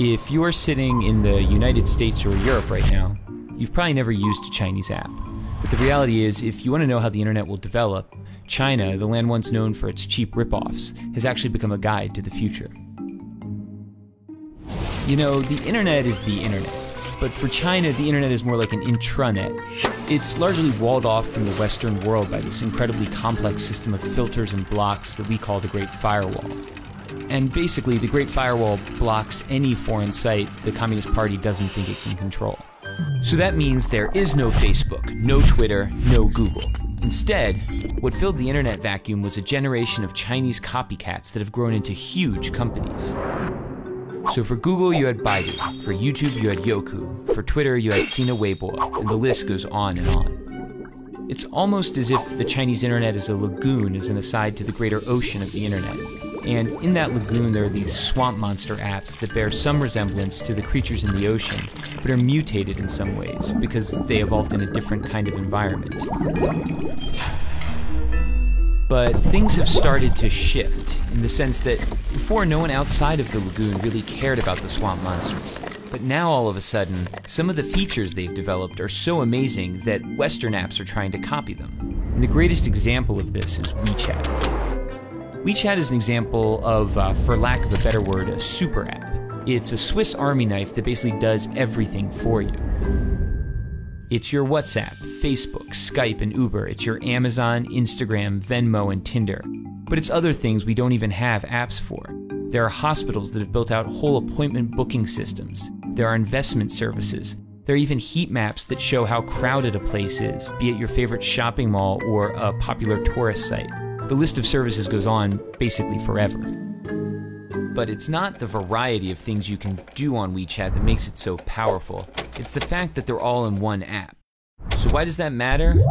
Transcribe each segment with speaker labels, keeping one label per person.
Speaker 1: If you're sitting in the United States or Europe right now, you've probably never used a Chinese app. But the reality is, if you want to know how the internet will develop, China, the land once known for its cheap rip-offs, has actually become a guide to the future. You know, the internet is the internet. But for China, the internet is more like an intranet. It's largely walled off from the Western world by this incredibly complex system of filters and blocks that we call the Great Firewall. And basically, the Great Firewall blocks any foreign site the Communist Party doesn't think it can control. So that means there is no Facebook, no Twitter, no Google. Instead, what filled the internet vacuum was a generation of Chinese copycats that have grown into huge companies. So for Google, you had Baidu. For YouTube, you had Youku. For Twitter, you had Sina Weibo, and the list goes on and on. It's almost as if the Chinese internet is a lagoon as an aside to the greater ocean of the internet. And in that lagoon, there are these swamp monster apps that bear some resemblance to the creatures in the ocean, but are mutated in some ways because they evolved in a different kind of environment. But things have started to shift in the sense that before, no one outside of the lagoon really cared about the swamp monsters. But now all of a sudden, some of the features they've developed are so amazing that Western apps are trying to copy them. And the greatest example of this is WeChat. WeChat is an example of, for lack of a better word, a super app. It's a Swiss Army knife that basically does everything for you. It's your WhatsApp, Facebook, Skype, and Uber. It's your Amazon, Instagram, Venmo, and Tinder. But it's other things we don't even have apps for. There are hospitals that have built out whole appointment booking systems. There are investment services. There are even heat maps that show how crowded a place is, be it your favorite shopping mall or a popular tourist site. The list of services goes on basically forever. But it's not the variety of things you can do on WeChat that makes it so powerful. It's the fact that they're all in one app. So why does that matter?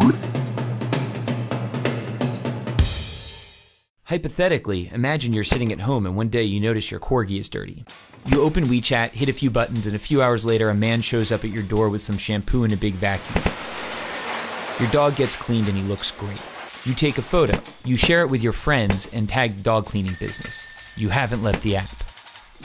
Speaker 1: Hypothetically, imagine you're sitting at home and one day you notice your corgi is dirty. You open WeChat, hit a few buttons, and a few hours later a man shows up at your door with some shampoo and a big vacuum. Your dog gets cleaned and he looks great. You take a photo, you share it with your friends, and tag the dog cleaning business. You haven't left the app.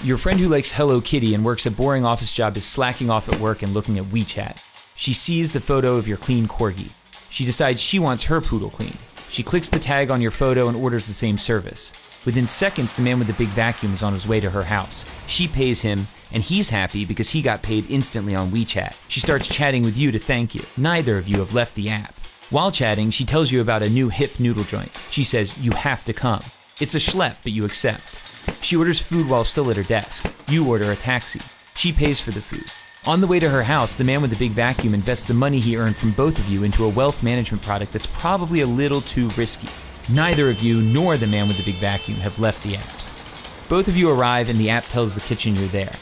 Speaker 1: Your friend who likes Hello Kitty and works a boring office job is slacking off at work and looking at WeChat. She sees the photo of your clean corgi. She decides she wants her poodle cleaned. She clicks the tag on your photo and orders the same service. Within seconds, the man with the big vacuum is on his way to her house. She pays him, and he's happy because he got paid instantly on WeChat. She starts chatting with you to thank you. Neither of you have left the app. While chatting, she tells you about a new hip noodle joint. She says, you have to come. It's a schlep, but you accept. She orders food while still at her desk. You order a taxi. She pays for the food. On the way to her house, the man with the big vacuum invests the money he earned from both of you into a wealth management product that's probably a little too risky. Neither of you nor the man with the big vacuum have left the app. Both of you arrive and the app tells the kitchen you're there.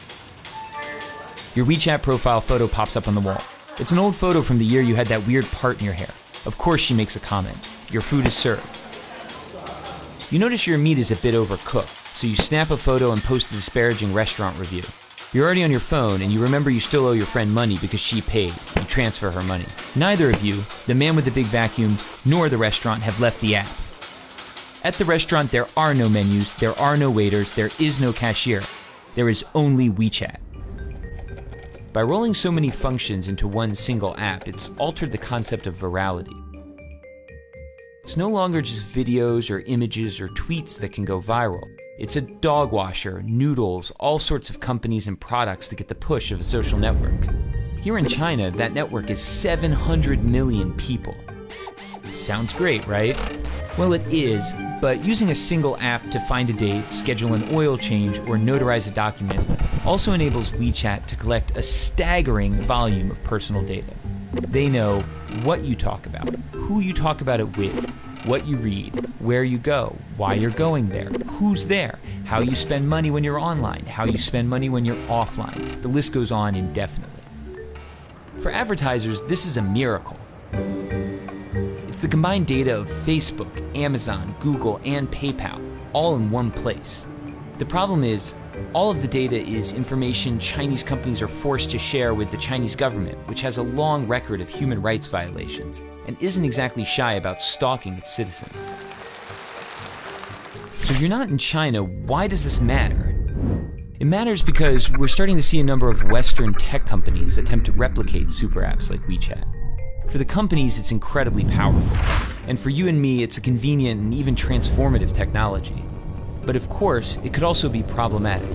Speaker 1: Your WeChat profile photo pops up on the wall. It's an old photo from the year you had that weird part in your hair. Of course she makes a comment. Your food is served. You notice your meat is a bit overcooked, so you snap a photo and post a disparaging restaurant review. You're already on your phone and you remember you still owe your friend money because she paid. You transfer her money. Neither of you, the man with the big vacuum, nor the restaurant have left the app. At the restaurant, there are no menus, there are no waiters, there is no cashier. There is only WeChat. By rolling so many functions into one single app, it's altered the concept of virality. It's no longer just videos or images or tweets that can go viral. It's a dog washer, noodles, all sorts of companies and products that get the push of a social network. Here in China, that network is 700 million people. Sounds great, right? Well, it is, but using a single app to find a date, schedule an oil change, or notarize a document also enables WeChat to collect a staggering volume of personal data. They know what you talk about, who you talk about it with, what you read, where you go, why you're going there, who's there, how you spend money when you're online, how you spend money when you're offline. The list goes on indefinitely. For advertisers, this is a miracle. It's the combined data of Facebook, Amazon, Google, and PayPal, all in one place. The problem is, all of the data is information Chinese companies are forced to share with the Chinese government, which has a long record of human rights violations, and isn't exactly shy about stalking its citizens. So if you're not in China, why does this matter? It matters because we're starting to see a number of Western tech companies attempt to replicate super apps like WeChat. For the companies, it's incredibly powerful, and for you and me, it's a convenient and even transformative technology. But of course, it could also be problematic.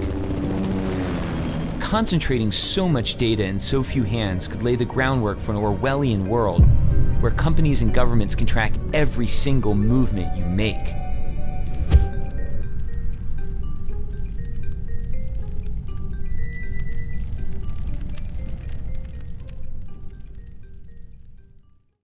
Speaker 1: Concentrating so much data in so few hands could lay the groundwork for an Orwellian world where companies and governments can track every single movement you make.